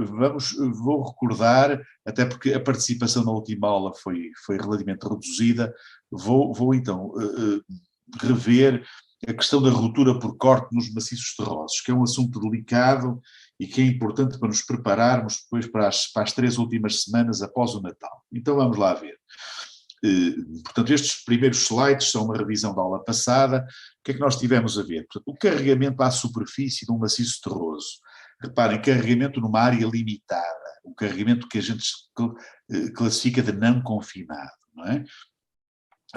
vou recordar, até porque a participação na última aula foi relativamente reduzida, vou então rever a questão da ruptura por corte nos maciços terrosos, que é um assunto delicado e que é importante para nos prepararmos depois para as 3 últimas semanas após o Natal. Então vamos lá ver. Portanto, estes primeiros slides são uma revisão da aula passada. O que é que nós tivemos a ver? Portanto, o carregamento à superfície de um maciço terroso. Reparem, carregamento numa área limitada, o carregamento que a gente classifica de não confinado, não é?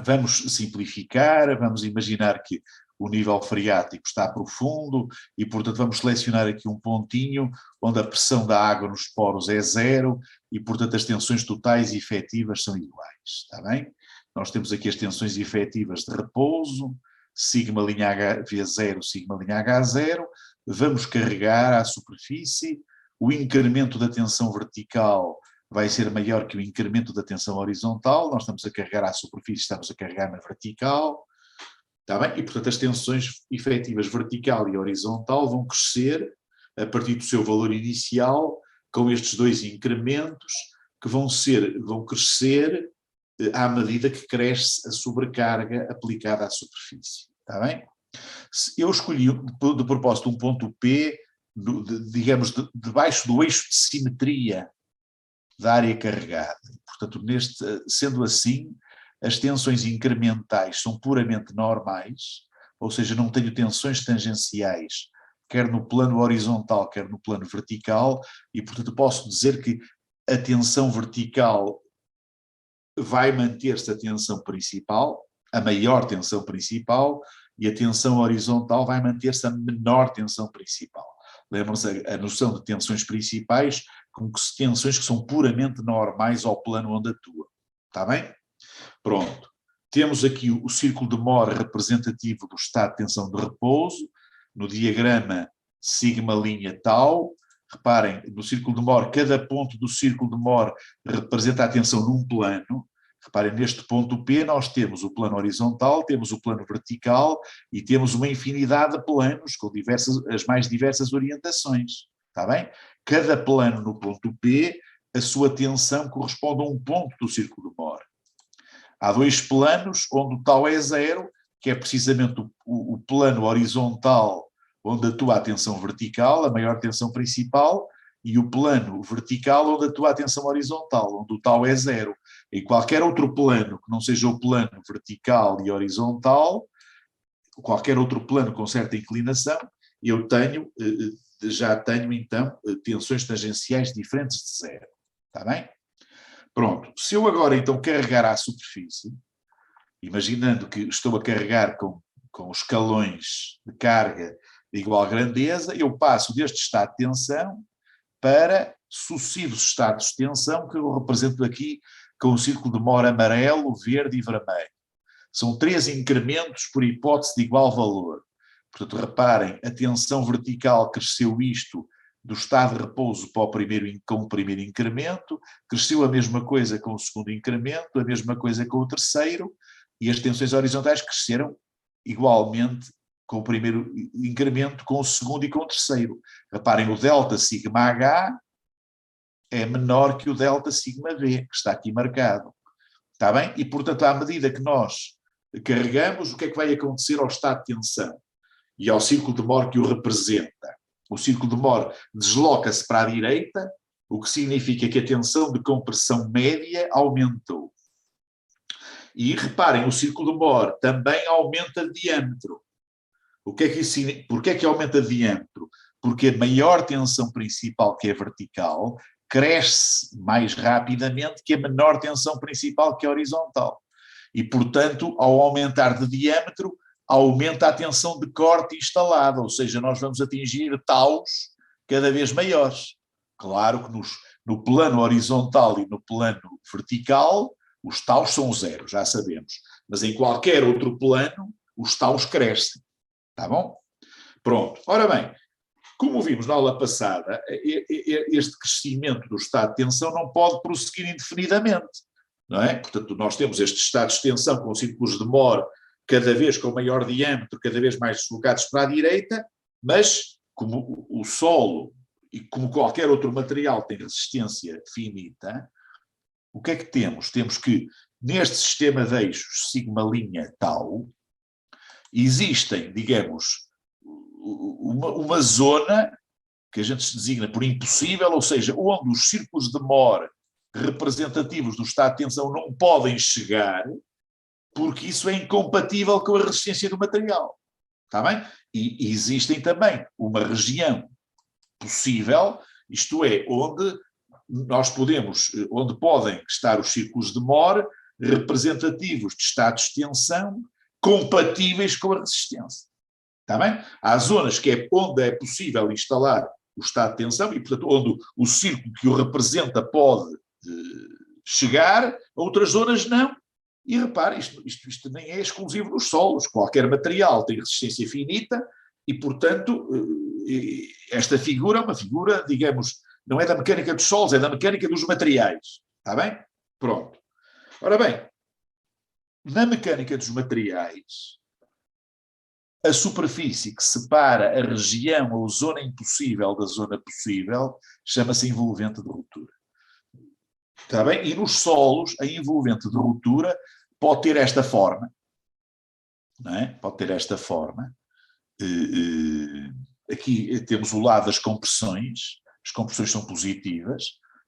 Vamos simplificar, vamos imaginar que o nível freático está profundo e, portanto, vamos selecionar aqui um pontinho onde a pressão da água nos poros é 0 e, portanto, as tensões totais e efetivas são iguais, está bem? Nós temos aqui as tensões efetivas de repouso, sigma linha V0, sigma linha H0, vamos carregar à superfície, o incremento da tensão vertical vai ser maior que o incremento da tensão horizontal, nós estamos a carregar à superfície, estamos a carregar na vertical, está bem? E, portanto, as tensões efetivas vertical e horizontal vão crescer a partir do seu valor inicial, com estes 2 incrementos, que vão crescer à medida que cresce a sobrecarga aplicada à superfície, está bem? Eu escolhi, de propósito, um ponto P, digamos, debaixo do eixo de simetria da área carregada. Portanto, sendo assim, as tensões incrementais são puramente normais, ou seja, não tenho tensões tangenciais, quer no plano horizontal, quer no plano vertical, e, portanto, posso dizer que a tensão vertical vai manter-se a tensão principal, a maior tensão principal, e a tensão horizontal vai manter-se a menor tensão principal. Lembram-se a noção de tensões principais como tensões que são puramente normais ao plano onde atua. Está bem? Pronto. Temos aqui o círculo de Mohr representativo do estado de tensão de repouso, no diagrama sigma linha tau. Reparem, no círculo de Mohr, cada ponto do círculo de Mohr representa a tensão num plano. Reparem, neste ponto P nós temos o plano horizontal, temos o plano vertical e temos uma infinidade de planos com as mais diversas orientações. Está bem? Cada plano no ponto P, a sua tensão corresponde a um ponto do círculo de Mohr. Há 2 planos onde o tau é 0, que é precisamente o plano horizontal onde atua a tensão vertical, a maior tensão principal, e o plano vertical onde atua a tensão horizontal, onde o tau é 0. Em qualquer outro plano que não seja o plano vertical e horizontal, qualquer outro plano com certa inclinação, eu já tenho então tensões tangenciais diferentes de 0. Está bem? Pronto. Se eu agora então carregar à superfície, imaginando que estou a carregar com escalões de carga de igual grandeza, eu passo deste estado de tensão para sucessivos estados de tensão que eu represento aqui com o círculo de Mohr amarelo, verde e vermelho. São 3 incrementos por hipótese de igual valor. Portanto, reparem, a tensão vertical cresceu isto do estado de repouso com o primeiro incremento, cresceu a mesma coisa com o segundo incremento, a mesma coisa com o terceiro, e as tensões horizontais cresceram igualmente com o primeiro incremento, com o segundo e com o terceiro. Reparem, o delta sigma H é menor que o delta sigma V, que está aqui marcado. Está bem? E, portanto, à medida que nós carregamos, o que é que vai acontecer ao estado de tensão? E ao círculo de Mohr que o representa. O círculo de Mohr desloca-se para a direita, o que significa que a tensão de compressão média aumentou. E reparem, o círculo de Mohr também aumenta de diâmetro. Porquê é que aumenta de diâmetro? Porque a maior tensão principal, que é vertical, cresce mais rapidamente que a menor tensão principal, que é horizontal. E, portanto, ao aumentar de diâmetro, aumenta a tensão de corte instalada, ou seja, nós vamos atingir taus cada vez maiores. Claro que no plano horizontal e no plano vertical, os taus são 0, já sabemos. Mas em qualquer outro plano, os taus crescem. Está bom? Pronto. Ora bem, como vimos na aula passada, este crescimento do estado de tensão não pode prosseguir indefinidamente. Não é? Portanto, nós temos estes estados de tensão com círculos de Mohr cada vez com maior diâmetro, cada vez mais deslocados para a direita, mas como o solo e como qualquer outro material tem resistência finita, o que é que temos? Temos que, neste sistema de eixos sigma' tau, existem, digamos, uma zona que a gente se designa por impossível, ou seja, onde os círculos de Moore representativos do estado de tensão não podem chegar, porque isso é incompatível com a resistência do material. Está bem? E existem também uma região possível, isto é, onde nós podemos, onde podem estar os círculos de Moore representativos de estados de tensão compatíveis com a resistência. Está bem? Há zonas onde é possível instalar o estado de tensão e, portanto, onde o círculo que o representa pode chegar, a outras zonas não. E repare, isto nem é exclusivo dos solos. Qualquer material tem resistência finita e, portanto, esta figura é uma figura, digamos, não é da mecânica dos solos, é da mecânica dos materiais. Está bem? Pronto. Ora bem, na mecânica dos materiais, a superfície que separa a região ou zona impossível da zona possível chama-se envolvente de ruptura. Está bem? E nos solos, a envolvente de ruptura pode ter esta forma. Não é? Pode ter esta forma. Aqui temos o lado das compressões. As compressões são positivas.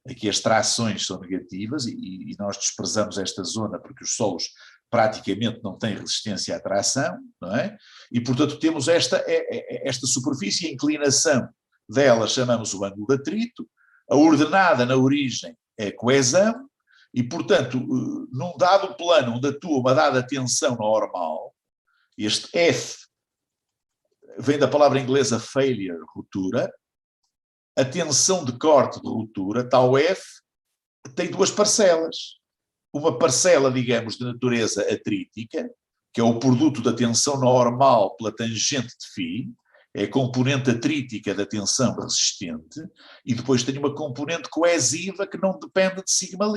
Aqui as trações são negativas e nós desprezamos esta zona porque os solos praticamente não têm resistência à tração, não é? E, portanto, temos esta superfície, a inclinação dela chamamos o ângulo de atrito, a ordenada na origem é a coesão, e, portanto, num dado plano onde atua uma dada tensão normal, este F vem da palavra inglesa failure, ruptura, a tensão de corte de ruptura, tal F, tem duas parcelas. Uma parcela, digamos, de natureza atrítica, que é o produto da tensão normal pela tangente de φ, é a componente atrítica da tensão resistente, e depois tem uma componente coesiva que não depende de sigma',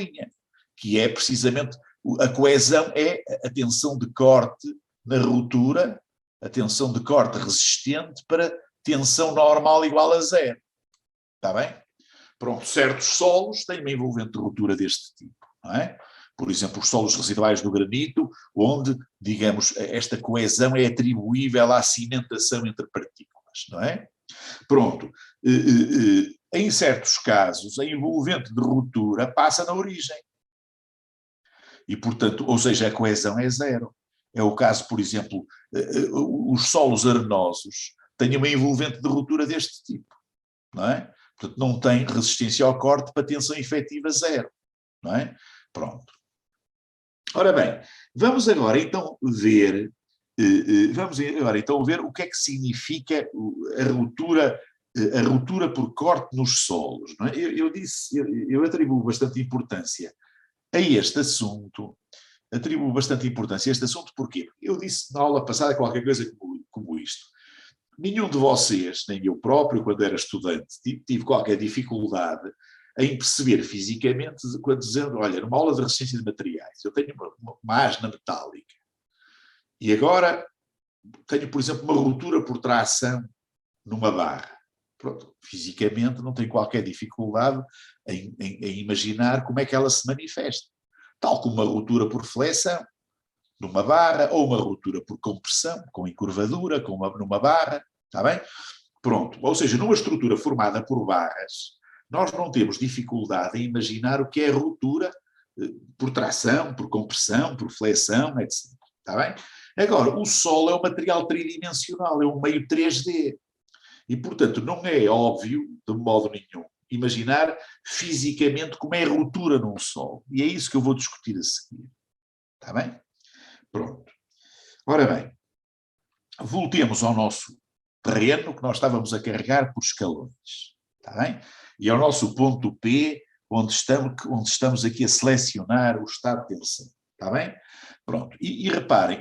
que é precisamente, a coesão é a tensão de corte na ruptura, a tensão de corte resistente para tensão normal igual a zero. Está bem? Pronto, certos solos têm uma envolvente de ruptura deste tipo, não é? Por exemplo, os solos residuais do granito, onde, digamos, esta coesão é atribuível à cimentação entre partículas, não é? Pronto. Em certos casos, a envolvente de ruptura passa na origem. E, portanto, ou seja, a coesão é zero. É o caso, por exemplo, os solos arenosos têm uma envolvente de ruptura deste tipo, não é? Portanto, não tem resistência ao corte para tensão efetiva zero, não é? Pronto. Ora bem, vamos agora então ver o que é que significa a ruptura por corte nos solos. Não é? Eu atribuo bastante importância a este assunto. Porquê? Eu disse na aula passada qualquer coisa como isto. Nenhum de vocês, nem eu próprio, quando era estudante, tive qualquer dificuldade em perceber fisicamente, quando dizendo, olha, numa aula de resistência de materiais, eu tenho uma asna metálica e agora tenho, por exemplo, uma ruptura por tração numa barra. Pronto, fisicamente não tenho qualquer dificuldade em imaginar como é que ela se manifesta. Tal como uma ruptura por flexão numa barra, ou uma ruptura por compressão, com encurvadura, numa barra, está bem? Pronto, ou seja, numa estrutura formada por barras, nós não temos dificuldade em imaginar o que é a ruptura por tração, por compressão, por flexão, etc. Está bem? Agora, o solo é um material tridimensional, é um meio 3D. E, portanto, não é óbvio, de modo nenhum, imaginar fisicamente como é a ruptura num solo. E é isso que eu vou discutir a seguir. Está bem? Pronto. Ora bem, voltemos ao nosso terreno que nós estávamos a carregar por escalões. Está bem? E ao nosso ponto P, onde estamos aqui a selecionar o estado de tensão. Está bem? Pronto. E reparem,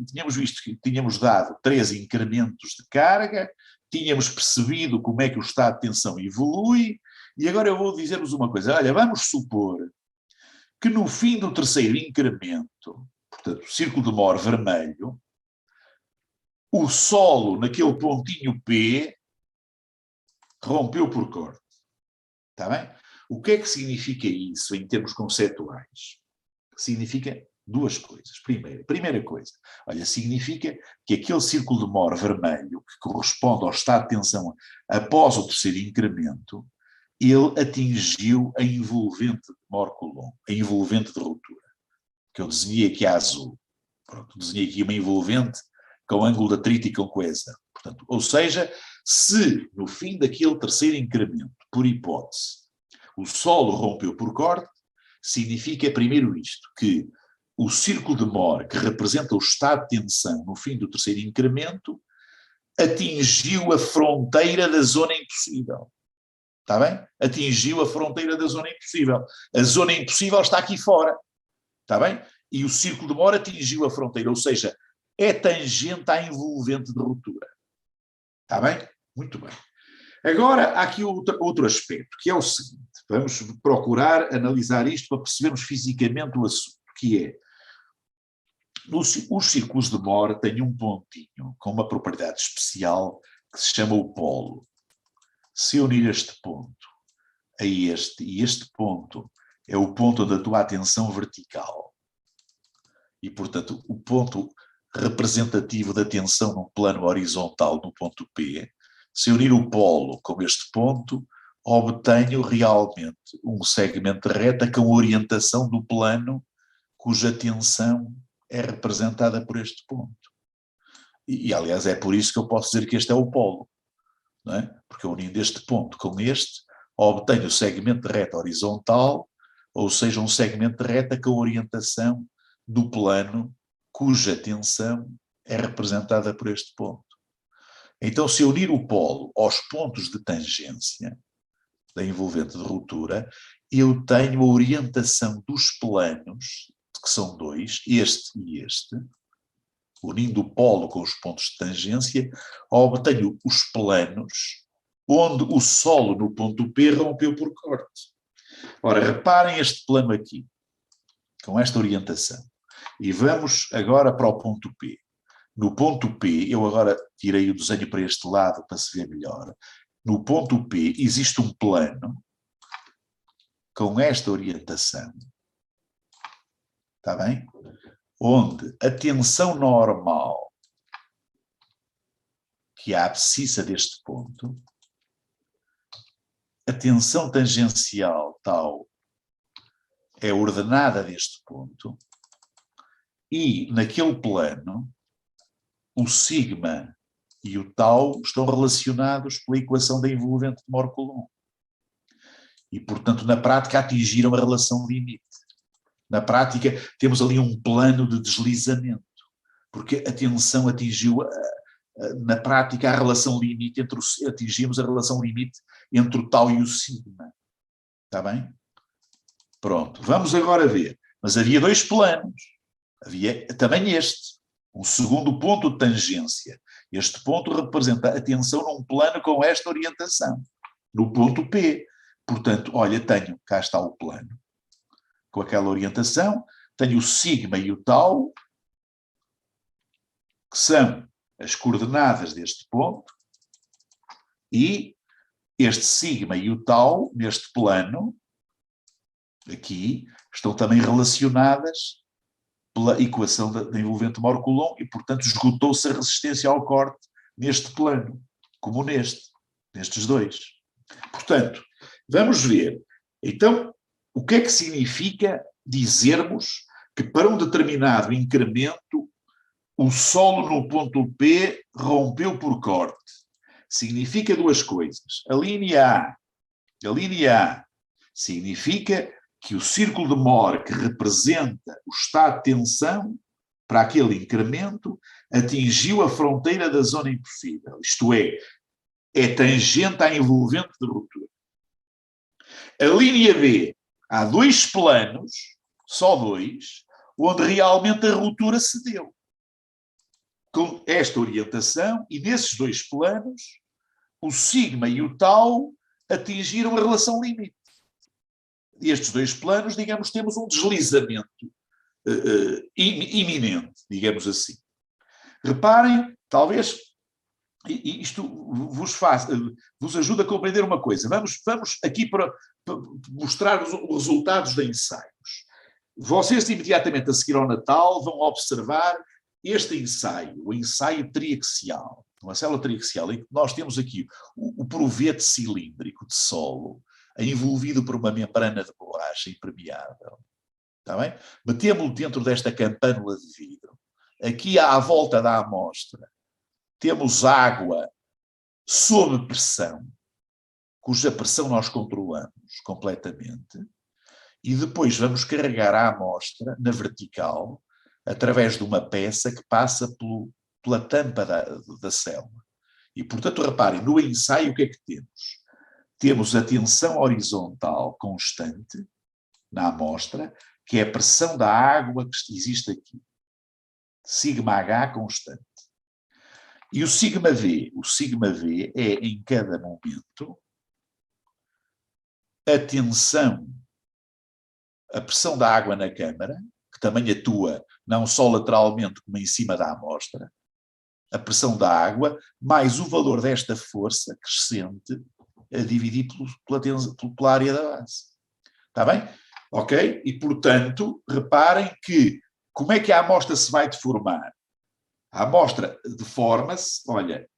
tínhamos visto que tínhamos dado 3 incrementos de carga, tínhamos percebido como é que o estado de tensão evolui, e agora eu vou dizer-vos uma coisa. Olha, vamos supor que no fim do terceiro incremento, portanto, círculo de Moore vermelho, o solo naquele pontinho P rompeu por corte. Está bem? O que é que significa isso em termos conceituais? Significa duas coisas. Primeira coisa, olha, significa que aquele círculo de Moore vermelho, que corresponde ao estado de tensão após o terceiro incremento, ele atingiu a envolvente de Moore-Coulomb, a envolvente de ruptura, que eu desenhei aqui a azul. Pronto, desenhei aqui uma envolvente com ângulo de atrito e com coesão. Portanto, ou seja, se no fim daquele terceiro incremento, por hipótese, o solo rompeu por corte, significa primeiro isto, que o círculo de Moore, que representa o estado de tensão no fim do terceiro incremento, atingiu a fronteira da zona impossível. Está bem? Atingiu a fronteira da zona impossível. A zona impossível está aqui fora. Está bem? E o círculo de Moore atingiu a fronteira, ou seja, é tangente à envolvente de ruptura. Está bem? Muito bem. Agora, há aqui outro aspecto, que é o seguinte. Vamos procurar analisar isto para percebermos fisicamente o assunto, que é, os círculos de Moore têm um pontinho com uma propriedade especial que se chama o polo. Se eu unir este ponto a este, e este ponto é o ponto da tua atenção vertical, e, portanto, o ponto representativo da tensão no plano horizontal, no ponto P, se eu unir o polo com este ponto, obtenho realmente um segmento de reta com orientação do plano cuja tensão é representada por este ponto. E aliás, é por isso que eu posso dizer que este é o polo, não é? Porque unindo este ponto com este, obtenho o segmento de reta horizontal, ou seja, um segmento de reta com orientação do plano cuja tensão é representada por este ponto. Então, se eu unir o polo aos pontos de tangência da envolvente de ruptura, eu tenho a orientação dos planos, que são dois, este e este, unindo o polo com os pontos de tangência, obtenho os planos onde o solo no ponto P rompeu por corte. Ora, reparem este plano aqui, com esta orientação. E vamos agora para o ponto P. No ponto P, eu agora tirei o desenho para este lado para se ver melhor. No ponto P existe um plano com esta orientação, está bem? Onde a tensão normal, que é a abscissa deste ponto, a tensão tangencial tal é ordenada deste ponto, e naquele plano o sigma e o tau estão relacionados pela equação da envolvente de Moore-Coulomb. E, portanto, na prática atingiram a relação limite. Na prática temos ali um plano de deslizamento, porque a tensão atingiu, na prática, a relação limite, atingimos a relação limite entre o tau e o sigma. Está bem? Pronto, vamos agora ver. Mas havia dois planos. Havia também este, um segundo ponto de tangência. Este ponto representa a tensão num plano com esta orientação, no ponto P. Portanto, olha, cá está o plano, com aquela orientação, tenho o sigma e o tau, que são as coordenadas deste ponto, e este sigma e o tau, neste plano, aqui, estão também relacionadas pela equação da envolvente Moore-Coulomb e, portanto, esgotou-se a resistência ao corte neste plano, como nestes dois. Portanto, vamos ver, então, o que é que significa dizermos que para um determinado incremento o solo no ponto P rompeu por corte. Significa duas coisas. A linha A significa que o círculo de Moore, que representa o estado de tensão para aquele incremento, atingiu a fronteira da zona impossível. Isto é tangente à envolvente de ruptura. A linha B, há dois planos, só dois, onde realmente a ruptura se deu. Com esta orientação, e nesses dois planos, o sigma e o tau atingiram a relação limite. E estes dois planos, digamos, temos um deslizamento iminente, digamos assim. Reparem, talvez e isto vos ajuda a compreender uma coisa. Vamos aqui para mostrar os resultados de ensaios. Vocês, imediatamente a seguir ao Natal, vão observar este ensaio, o ensaio triaxial, uma célula triaxial, em que nós temos aqui o provete cilíndrico de solo, envolvido por uma membrana de borracha impermeável. Está bem? Metemos-lo dentro desta campânula de vidro. Aqui, à volta da amostra, temos água sob pressão, cuja pressão nós controlamos completamente, e depois vamos carregar a amostra na vertical, através de uma peça que passa pela tampa da célula. E, portanto, reparem, no ensaio o que é que temos? Temos a tensão horizontal constante na amostra, que é a pressão da água que existe aqui. Sigma H constante. E o sigma V? O sigma V é, em cada momento, a tensão, a pressão da água na câmara, que também atua não só lateralmente como em cima da amostra, a pressão da água, mais o valor desta força crescente a dividir pela área da base. Está bem? Ok? E, portanto, reparem que como é que a amostra se vai deformar? A amostra deforma-se, olha,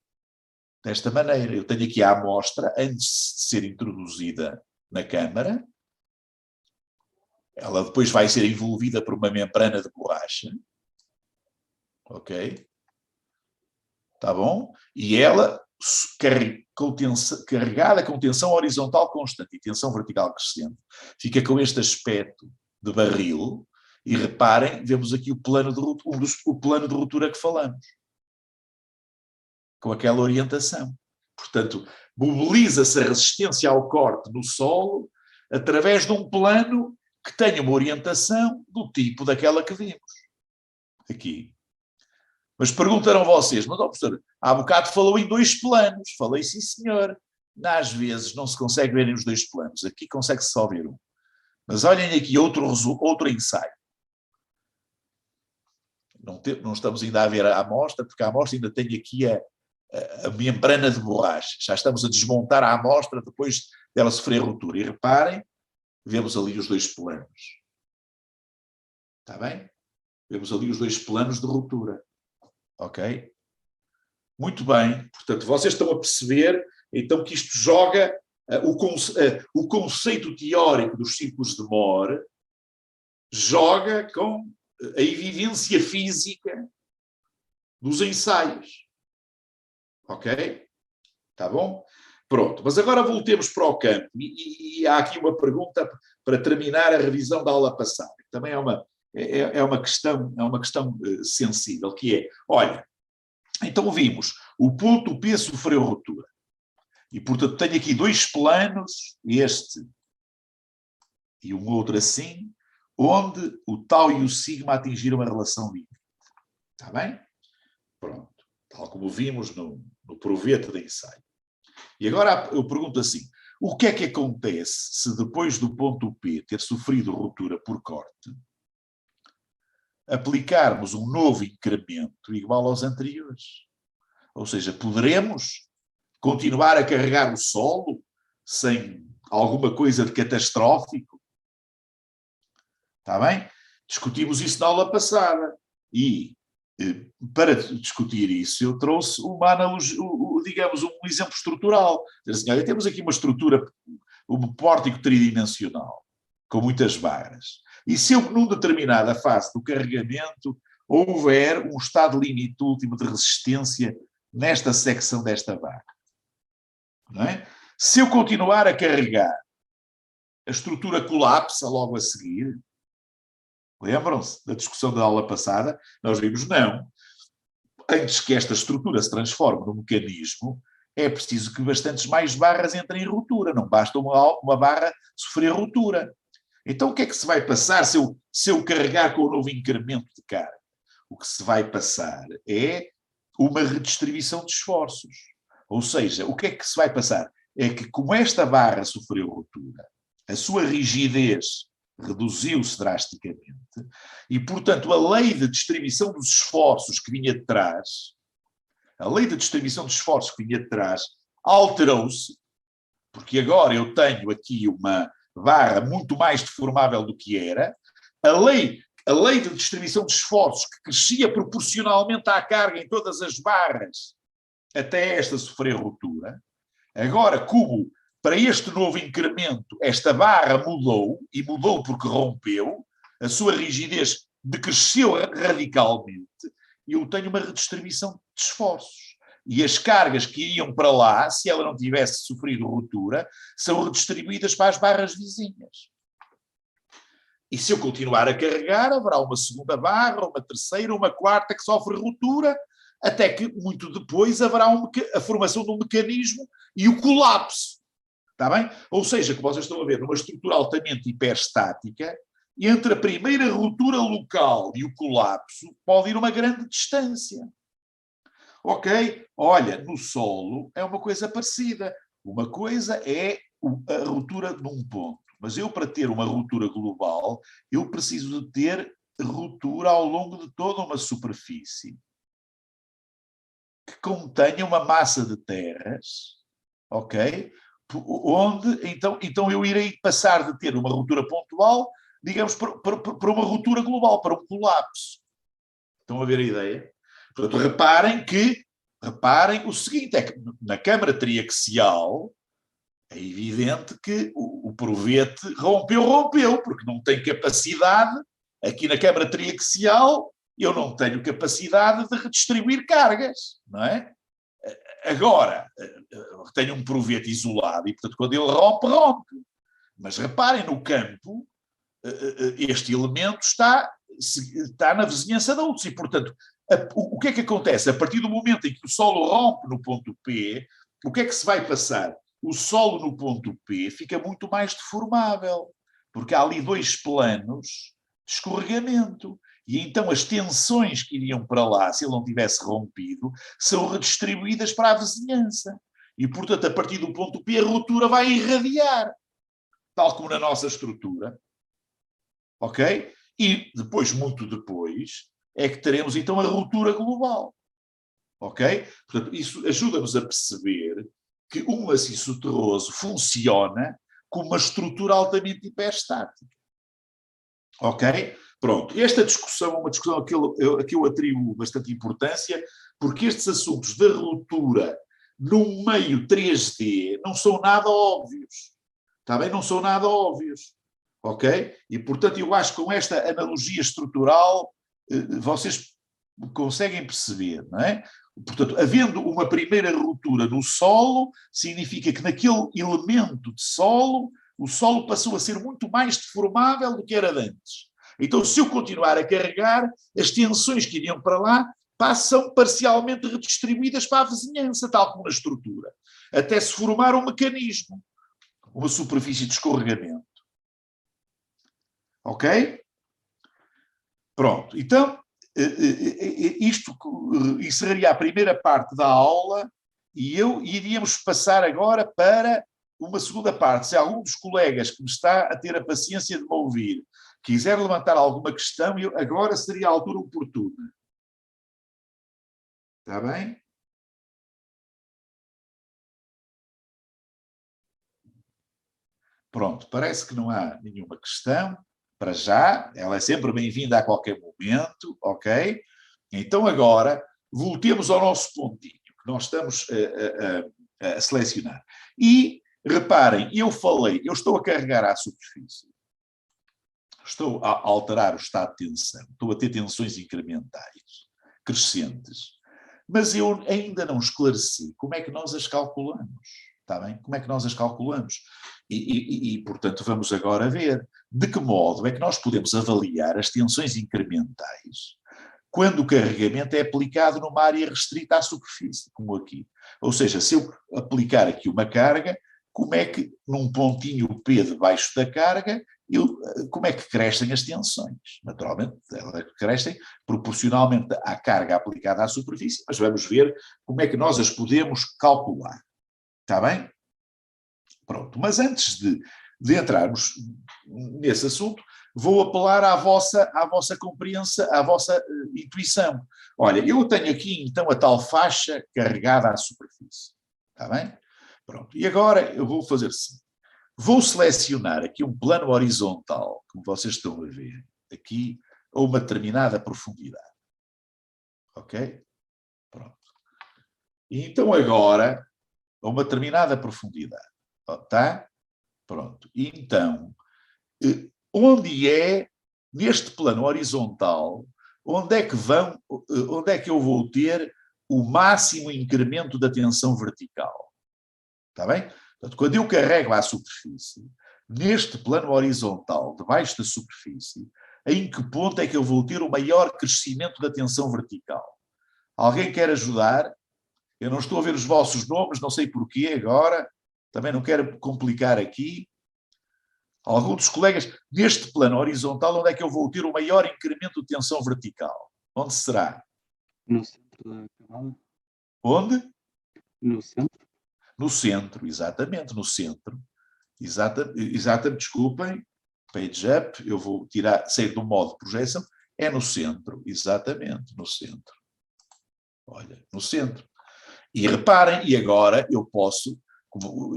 desta maneira. Eu tenho aqui a amostra, antes de ser introduzida na câmara, ela depois vai ser envolvida por uma membrana de borracha. Ok? Está bom? E ela, carregada com tensão horizontal constante e tensão vertical crescente, fica com este aspecto de barril. E reparem, vemos aqui o plano de ruptura que falamos. Com aquela orientação. Portanto, mobiliza-se a resistência ao corte no solo através de um plano que tenha uma orientação do tipo daquela que vimos. Aqui. Mas perguntaram vocês, mas, professor, há bocado falou em 2 planos. Falei, sim, senhor. Às vezes não se consegue ver os 2 planos. Aqui consegue-se só ver um. Mas olhem aqui outro ensaio. Não estamos ainda a ver a amostra, porque a amostra ainda tem aqui a membrana de borracha. Já estamos a desmontar a amostra depois dela sofrer ruptura. E reparem, vemos ali os 2 planos. Está bem? Vemos ali os 2 planos de ruptura. Ok? Muito bem. Portanto, vocês estão a perceber, então, que isto joga o conceito teórico dos ciclos de Moore, joga com a evidência física dos ensaios. Ok? Está bom? Pronto. Mas agora voltemos para o campo. E há aqui uma pergunta para terminar a revisão da aula passada. Também é uma questão sensível, que é, olha, então vimos, o ponto P sofreu ruptura. E, portanto, tenho aqui 2 planos, este e um outro assim, onde o tau e o sigma atingiram a relação limite. Está bem? Pronto. Tal como vimos no provete de ensaio. E agora eu pergunto assim, o que é que acontece se depois do ponto P ter sofrido ruptura por corte, aplicarmos um novo incremento igual aos anteriores? Ou seja, poderemos continuar a carregar o solo sem alguma coisa de catastrófico? Está bem? Discutimos isso na aula passada. E, para discutir isso, eu trouxe uma analogia, digamos, um exemplo estrutural. Assim, olha, temos aqui uma estrutura, um pórtico tridimensional, com muitas barras. E se eu, numa determinada fase do carregamento, houver um estado limite último de resistência nesta secção desta barra, não é? Se eu continuar a carregar, a estrutura colapsa logo a seguir. Lembram-se da discussão da aula passada? Nós vimos não. Antes que esta estrutura se transforme num mecanismo, é preciso que bastantes mais barras entrem em ruptura. Não basta uma barra sofrer ruptura. Então, o que é que se vai passar se eu carregar com o novo incremento de carga? O que se vai passar é uma redistribuição de esforços. Ou seja, o que é que se vai passar? É que, como esta barra sofreu ruptura, a sua rigidez reduziu-se drasticamente e, portanto, a lei de distribuição dos esforços que vinha de trás A lei de distribuição de esforços que vinha de trás alterou-se, porque agora eu tenho aqui uma barra muito mais deformável do que era. A lei de distribuição de esforços, que crescia proporcionalmente à carga em todas as barras, até esta sofrer ruptura. Agora, como para este novo incremento, esta barra mudou, e mudou porque rompeu, a sua rigidez decresceu radicalmente, e eu tenho uma redistribuição de esforços. E as cargas que iriam para lá, se ela não tivesse sofrido ruptura, são redistribuídas para as barras vizinhas. E se eu continuar a carregar, haverá uma segunda barra, uma terceira, uma quarta que sofre ruptura, até que muito depois haverá a formação de um mecanismo e o colapso. Está bem? Ou seja, como vocês estão a ver, numa estrutura altamente hiperstática, entre a primeira ruptura local e o colapso pode ir uma grande distância. Ok? Olha, no solo é uma coisa parecida. Uma coisa é a ruptura num ponto. Mas eu, para ter uma ruptura global, eu preciso de ter ruptura ao longo de toda uma superfície que contenha uma massa de terras, ok? Onde, então eu irei passar de ter uma ruptura pontual, digamos, para uma ruptura global, para um colapso. Estão a ver a ideia? Portanto, reparem o seguinte, é que na câmara triaxial é evidente que o provete rompeu, porque não tem capacidade, aqui na câmara triaxial, eu não tenho capacidade de redistribuir cargas, não é? Agora, tenho um provete isolado e, portanto, quando ele rompe. Mas reparem, no campo, este elemento está na vizinhança de outros e, portanto, o que é que acontece? A partir do momento em que o solo rompe no ponto P, o que é que se vai passar? O solo no ponto P fica muito mais deformável, porque há ali dois planos de escorregamento. E então as tensões que iriam para lá, se ele não tivesse rompido, são redistribuídas para a vizinhança. E, portanto, a partir do ponto P, a ruptura vai irradiar, tal como na nossa estrutura. Ok? E depois, muito depois, é que teremos então a ruptura global. Ok? Portanto, isso ajuda-nos a perceber que um maciço terroso funciona como uma estrutura altamente hiperstática. Ok? Pronto, esta discussão é uma discussão a que eu atribuo bastante importância, porque estes assuntos da ruptura num meio 3D não são nada óbvios. Está bem? Não são nada óbvios. Ok? E, portanto, eu acho que com esta analogia estrutural vocês conseguem perceber, não é? Portanto, havendo uma primeira ruptura no solo, significa que naquele elemento de solo, o solo passou a ser muito mais deformável do que era antes. Então, se eu continuar a carregar, as tensões que iriam para lá passam parcialmente redistribuídas para a vizinhança, tal como na estrutura, até se formar um mecanismo, uma superfície de escorregamento. Ok? Pronto. Então, isto encerraria a primeira parte da aula e iríamos passar agora para uma segunda parte. Se algum dos colegas que me está a ter a paciência de me ouvir quiser levantar alguma questão, agora seria a altura oportuna. Está bem? Pronto, parece que não há nenhuma questão, para já, ela é sempre bem-vinda a qualquer momento, ok? Então agora, voltemos ao nosso pontinho, que nós estamos a selecionar. E, reparem, eu estou a carregar à superfície, estou a alterar o estado de tensão, estou a ter tensões incrementais, crescentes, mas eu ainda não esclareci como é que nós as calculamos, está bem? Como é que nós as calculamos? E, portanto, vamos agora ver de que modo é que nós podemos avaliar as tensões incrementais quando o carregamento é aplicado numa área restrita à superfície, como aqui. Ou seja, se eu aplicar aqui uma carga, como é que num pontinho P debaixo da carga, como é que crescem as tensões? Naturalmente, elas crescem proporcionalmente à carga aplicada à superfície, mas vamos ver como é que nós as podemos calcular. Está bem? Pronto, mas antes de entrarmos nesse assunto, vou apelar à vossa compreensão, à vossa intuição. Olha, eu tenho aqui então a tal faixa carregada à superfície. Está bem? Pronto. E agora eu vou fazer assim. Vou selecionar aqui um plano horizontal, como vocês estão a ver, aqui a uma determinada profundidade. Ok? Pronto. E então agora, a uma determinada profundidade. Tá? Pronto. E então, onde é, neste plano horizontal, onde é que eu vou ter o máximo incremento da tensão vertical? Está bem? Portanto, quando eu carrego à superfície, neste plano horizontal, debaixo da superfície, em que ponto é que eu vou ter o maior crescimento da tensão vertical? Alguém quer ajudar? Eu não estou a ver os vossos nomes, não sei porquê agora, também não quero complicar aqui. Algum dos colegas, neste plano horizontal, onde é que eu vou ter o maior incremento de tensão vertical? Onde será? No centro da camada. Onde? No centro. No centro, exatamente, no centro. Exatamente, desculpem, page up, eu vou sair do modo projeção, é no centro, exatamente, no centro. Olha, no centro. E reparem, e agora eu posso,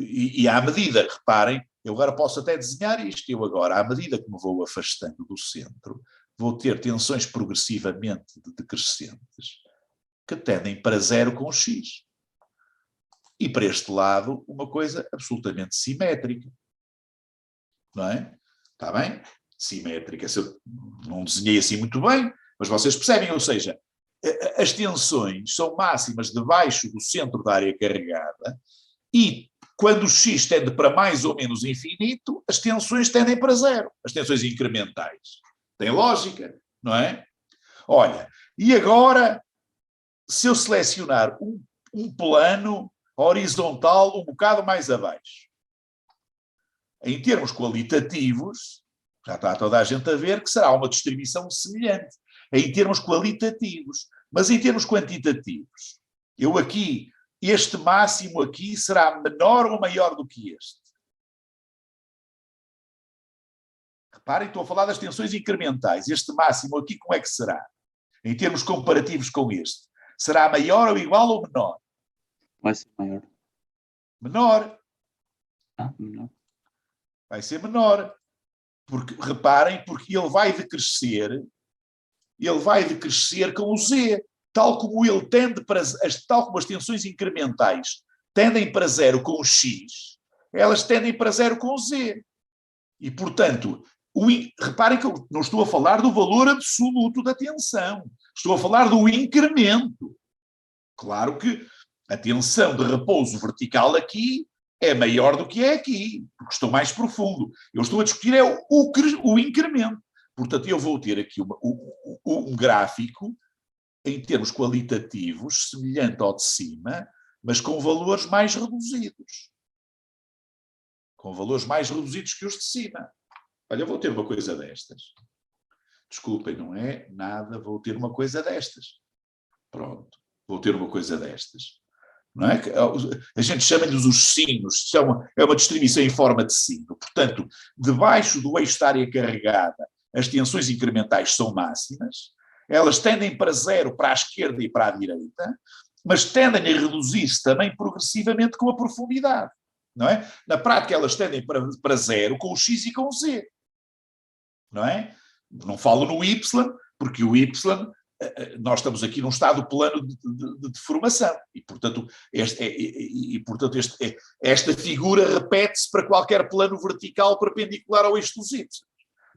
e à medida, reparem, eu agora posso até desenhar isto, eu agora, à medida que me vou afastando do centro, vou ter tensões progressivamente decrescentes que tendem para zero com X. E para este lado, uma coisa absolutamente simétrica. Não é? Está bem? Simétrica. Se eu não desenhei assim muito bem, mas vocês percebem, ou seja, as tensões são máximas debaixo do centro da área carregada e quando o X tende para mais ou menos infinito, as tensões tendem para zero, as tensões incrementais. Tem lógica, não é? Olha, e agora, se eu selecionar um plano horizontal um bocado mais abaixo, em termos qualitativos, já está toda a gente a ver que será uma distribuição semelhante, em termos qualitativos, mas em termos quantitativos, eu aqui, este máximo aqui será menor ou maior do que este? Reparem, estou a falar das tensões incrementais, este máximo aqui como é que será? Em termos comparativos com este, será maior ou igual ou menor? Vai ser maior. Menor. Menor. Vai ser menor. Porque, reparem, porque ele vai decrescer com o Z, tal como ele tende para, tal como as tensões incrementais tendem para zero com o X, elas tendem para zero com o Z. E, portanto, reparem que eu não estou a falar do valor absoluto da tensão, estou a falar do incremento. Claro que a tensão de repouso vertical aqui é maior do que é aqui, porque estou mais profundo. Eu estou a discutir o incremento. Portanto, eu vou ter aqui um gráfico em termos qualitativos, semelhante ao de cima, mas com valores mais reduzidos. Com valores mais reduzidos que os de cima. Olha, eu vou ter uma coisa destas. Desculpem, não é nada, vou ter uma coisa destas. Pronto, vou ter uma coisa destas. Não é? A gente chama-lhes os sinos, é uma distribuição em forma de sino. Portanto, debaixo do eixo da área carregada, as tensões incrementais são máximas, elas tendem para zero para a esquerda e para a direita, mas tendem a reduzir-se também progressivamente com a profundidade. Não é? Na prática, elas tendem para zero com o X e com o Z. Não é? Não falo no Y, porque o Y, nós estamos aqui num estado plano de deformação e, portanto, esta figura repete-se para qualquer plano vertical perpendicular ao eixo dos Y,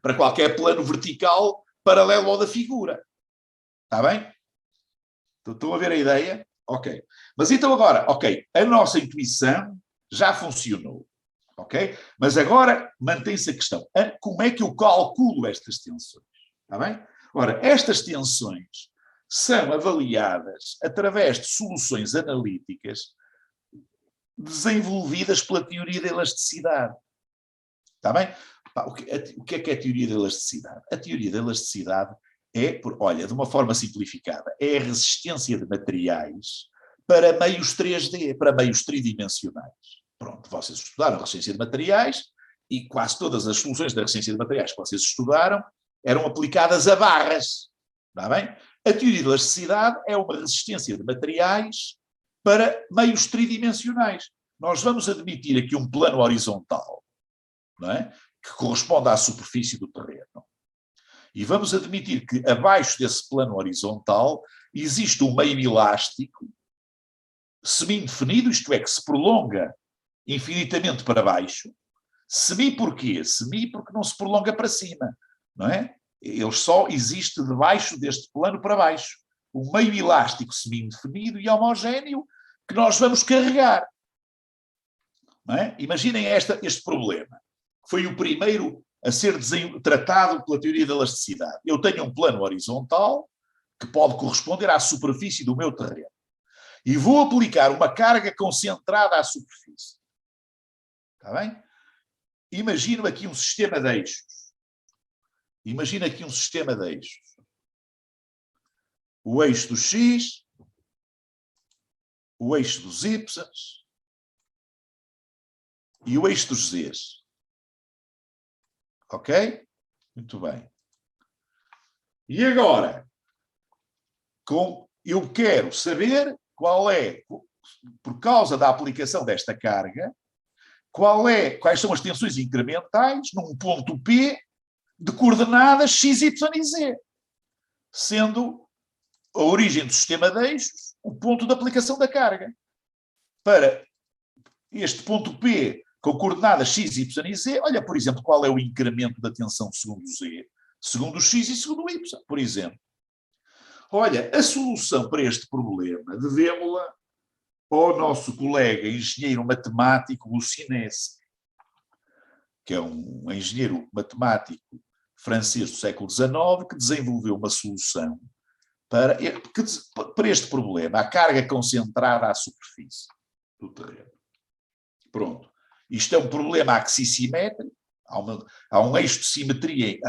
para qualquer plano vertical paralelo ao da figura. Está bem? Estão a ver a ideia? Ok. Mas então agora, ok, a nossa intuição já funcionou. Ok? Mas agora mantém-se a questão. Como é que eu calculo estas tensões? Está bem? Ora, estas tensões são avaliadas através de soluções analíticas desenvolvidas pela teoria da elasticidade. Está bem? O que é a teoria da elasticidade? A teoria da elasticidade é, olha, de uma forma simplificada, é a resistência de materiais para meios 3D, para meios tridimensionais. Pronto, vocês estudaram a resistência de materiais e quase todas as soluções da resistência de materiais que vocês estudaram eram aplicadas a barras. Está bem? A teoria da elasticidade é uma resistência de materiais para meios tridimensionais. Nós vamos admitir aqui um plano horizontal, não é? Que corresponde à superfície do terreno. E vamos admitir que abaixo desse plano horizontal existe um meio elástico semi-indefinido, isto é, que se prolonga infinitamente para baixo. Semi porquê? Semi porque não se prolonga para cima, não é? Ele só existe debaixo deste plano para baixo. Um meio elástico semi-indefinido e homogéneo que nós vamos carregar. Não é? Imaginem este problema. Foi o primeiro a ser tratado pela teoria da elasticidade. Eu tenho um plano horizontal que pode corresponder à superfície do meu terreno. E vou aplicar uma carga concentrada à superfície. Está bem? Imagino aqui um sistema de eixos. Imagina aqui um sistema de eixos. O eixo do X, o eixo dos Y e o eixo dos Zs. Ok? Muito bem. E agora, eu quero saber qual é, por causa da aplicação desta carga, quais são as tensões incrementais num ponto P de coordenadas x, y e z, sendo a origem do sistema de eixos o ponto de aplicação da carga. Para este ponto P com coordenadas x, y e z, olha, por exemplo, qual é o incremento da tensão segundo o z, segundo o x e segundo o y, por exemplo. Olha, a solução para este problema devemos-la ao nosso colega engenheiro matemático Lucinesque, que é um engenheiro matemático francês do século XIX, que desenvolveu uma solução para este problema, a carga concentrada à superfície do terreno. Pronto. Isto é um problema axissimétrico, há um eixo de simetria,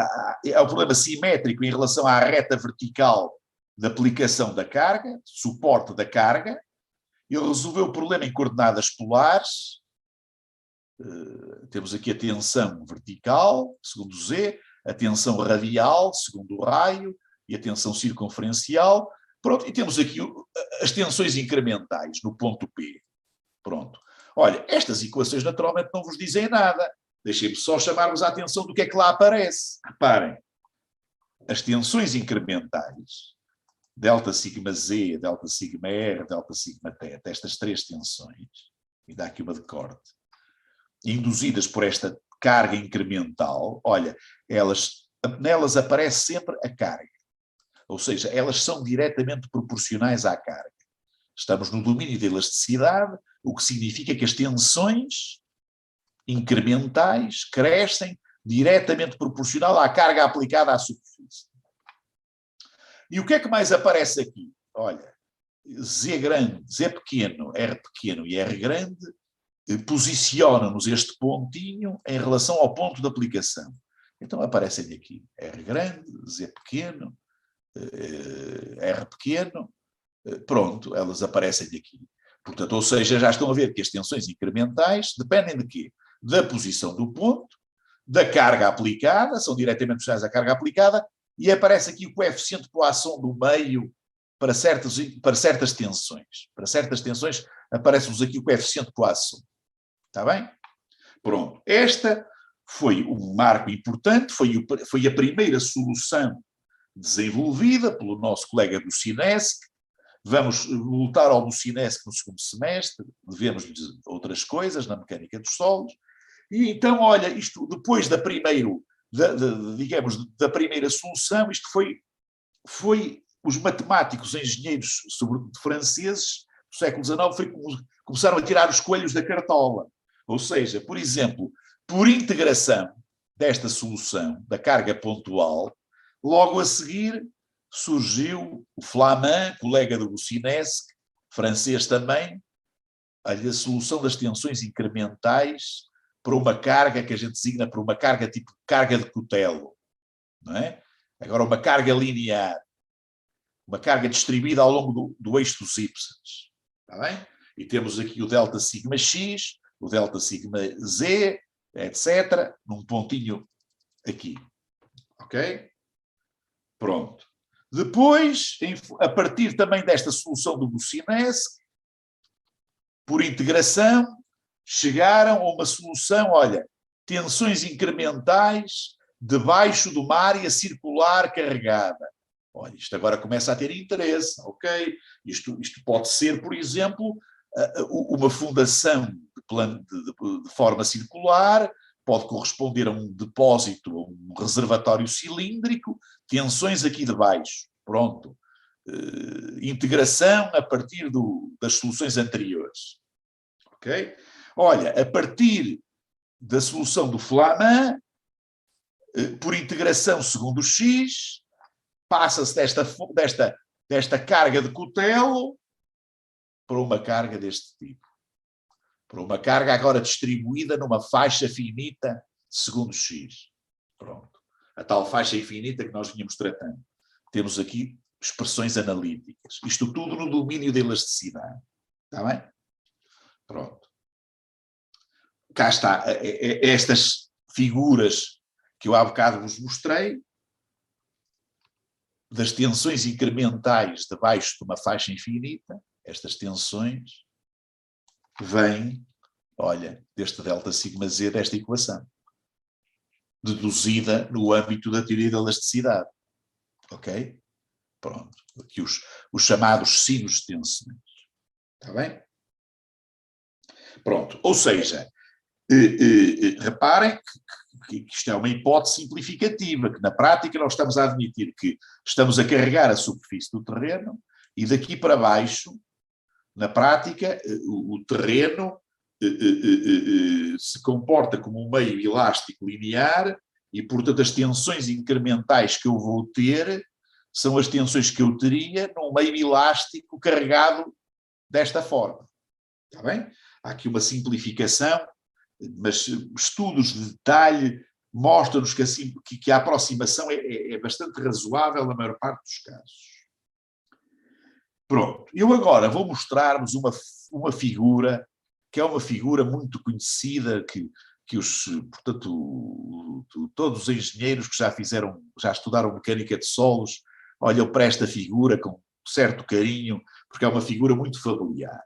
há um problema simétrico em relação à reta vertical da aplicação da carga, suporte da carga. Ele resolveu o problema em coordenadas polares. Temos aqui a tensão vertical, segundo o Z, a tensão radial, segundo o raio, e a tensão circunferencial. Pronto, e temos aqui as tensões incrementais no ponto P. Pronto. Olha, estas equações naturalmente não vos dizem nada. Deixem-me só chamar-vos a atenção do que é que lá aparece. Reparem, as tensões incrementais, delta sigma Z, delta sigma R, delta sigma θ, estas três tensões, e dá aqui uma de corte, induzidas por esta carga incremental, olha, nelas aparece sempre a carga. Ou seja, elas são diretamente proporcionais à carga. Estamos no domínio da elasticidade, o que significa que as tensões incrementais crescem diretamente proporcional à carga aplicada à superfície. E o que é que mais aparece aqui? Olha, Z grande, Z pequeno, R pequeno e R grande posicionam-nos este pontinho em relação ao ponto de aplicação. Então aparecem aqui R grande, Z pequeno, R pequeno, pronto, elas aparecem aqui. Portanto, ou seja, já estão a ver que as tensões incrementais dependem de quê? Da posição do ponto, da carga aplicada, são diretamente proporcionais à carga aplicada, e aparece aqui o coeficiente de Poisson do meio para certas tensões. Para certas tensões aparece-nos aqui o coeficiente de Poisson. Está bem? Pronto. Esta foi um marco importante, foi a primeira solução desenvolvida pelo nosso colega Lucinesque. Vamos voltar ao Lucinesque no segundo semestre, devemos outras coisas na mecânica dos sólidos. E então, olha, isto depois da primeira solução, isto foi os matemáticos, engenheiros franceses do século XIX, começaram a tirar os coelhos da cartola. Ou seja, por exemplo, por integração desta solução da carga pontual, logo a seguir surgiu o Flamand, colega do Lucinesque, francês também, a solução das tensões incrementais para uma carga que a gente designa por uma carga tipo carga de cutelo, não é? Agora uma carga linear, uma carga distribuída ao longo do eixo dos Y, está bem? E temos aqui o delta sigma X, o delta sigma Z, etc., num pontinho aqui. Ok? Pronto. Depois, a partir também desta solução do Boussinesq, por integração, chegaram a uma solução, olha, tensões incrementais debaixo de uma área circular carregada. Olha, isto agora começa a ter interesse, ok? Isto pode ser, por exemplo, uma fundação de forma circular, pode corresponder a um depósito, a um reservatório cilíndrico, tensões aqui de baixo. Pronto. Integração a partir das soluções anteriores. Ok? Olha, a partir da solução do Flamand, por integração segundo o X, passa-se desta carga de cutelo para uma carga deste tipo. Para uma carga agora distribuída numa faixa finita segundo X. Pronto. A tal faixa infinita que nós vínhamos tratando. Temos aqui expressões analíticas. Isto tudo no domínio da elasticidade. Está bem? Pronto. Cá está. Estas figuras que eu há bocado vos mostrei, das tensões incrementais debaixo de uma faixa infinita, estas tensões vêm, olha, deste ΔΣz, desta equação, deduzida no âmbito da teoria da elasticidade. Ok? Pronto. Aqui os chamados sinos de tensões. Está bem? Pronto. Ou seja, reparem que isto é uma hipótese simplificativa, que na prática nós estamos a admitir que estamos a carregar a superfície do terreno e daqui para baixo, na prática, o terreno se comporta como um meio elástico linear e, portanto, as tensões incrementais que eu vou ter são as tensões que eu teria num meio elástico carregado desta forma. Está bem? Há aqui uma simplificação, mas estudos de detalhe mostram-nos que a aproximação é bastante razoável na maior parte dos casos. Pronto, eu agora vou mostrar-vos uma figura, que é uma figura muito conhecida, que portanto, todos os engenheiros que já estudaram mecânica de solos, olham para esta figura com certo carinho, porque é uma figura muito familiar.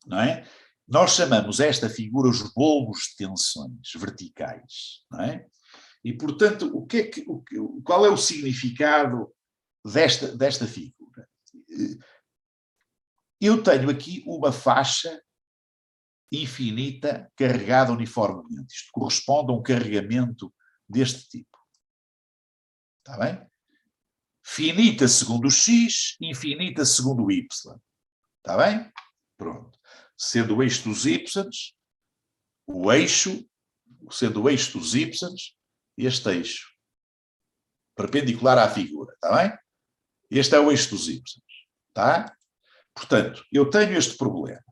Não é? Nós chamamos esta figura os bulbos de tensões verticais, não é? E, portanto, qual é o significado desta figura? Eu tenho aqui uma faixa infinita carregada uniformemente. Isto corresponde a um carregamento deste tipo. Está bem? Finita segundo o X, infinita segundo o Y. Está bem? Pronto. Sendo o eixo dos Y, sendo o eixo dos Y, este eixo, perpendicular à figura, está bem? Este é o eixo dos Y, tá? Portanto, eu tenho este problema,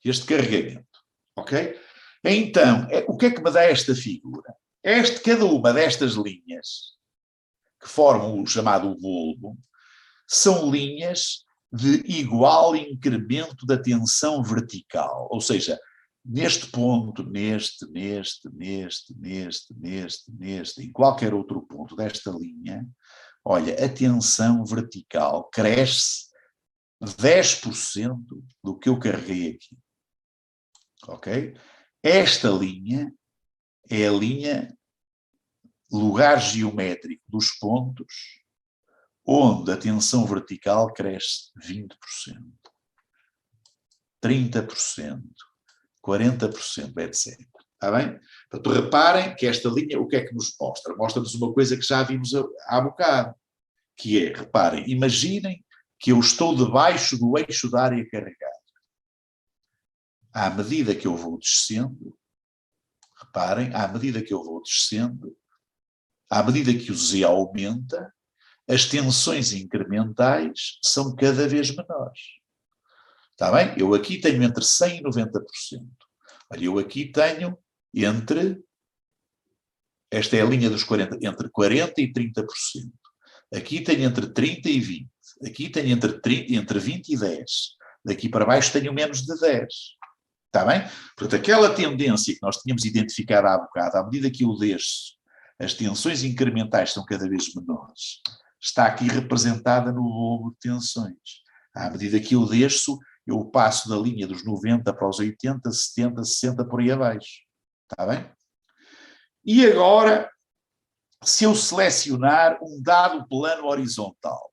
este carregamento, ok? Então, o que é que me dá esta figura? Cada uma destas linhas, que formam o chamado bulbo, são linhas de igual incremento da tensão vertical, ou seja, neste ponto, neste, em qualquer outro ponto desta linha, olha, a tensão vertical cresce 10% do que eu carreguei aqui. Ok? Esta linha é a linha lugar geométrico dos pontos onde a tensão vertical cresce 20%, 30%, 40%, etc. Está bem? Portanto, reparem que esta linha, o que é que nos mostra? Mostra-nos uma coisa que já vimos há bocado, que é, reparem, imaginem que eu estou debaixo do eixo da área carregada. À medida que eu vou descendo, reparem, à medida que eu vou descendo, à medida que o Z aumenta, as tensões incrementais são cada vez menores. Está bem? Eu aqui tenho entre 100% e 90%. Olha, eu aqui tenho esta é a linha dos 40%, entre 40% e 30%. Aqui tenho entre 30% e 20%. Aqui tenho entre 20% e 10%. Daqui para baixo tenho menos de 10%. Está bem? Portanto, aquela tendência que nós tínhamos identificado há bocado, à medida que eu desço, as tensões incrementais são cada vez menores, está aqui representada no lobo de tensões. À medida que eu desço, eu passo da linha dos 90 para os 80, 70, 60, por aí abaixo. Está bem? E agora, se eu selecionar um dado plano horizontal,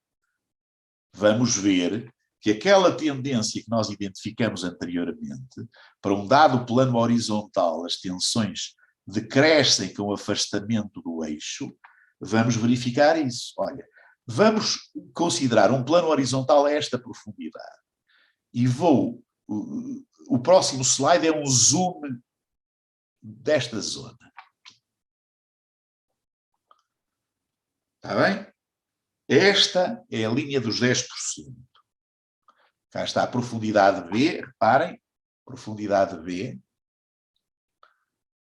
vamos ver que aquela tendência que nós identificamos anteriormente, para um dado plano horizontal, as tensões decrescem com o afastamento do eixo, vamos verificar isso. Olha, vamos considerar um plano horizontal a esta profundidade. E o próximo slide é um zoom desta zona. Está bem? Esta é a linha dos 10%. Cá está a profundidade B, reparem, profundidade B.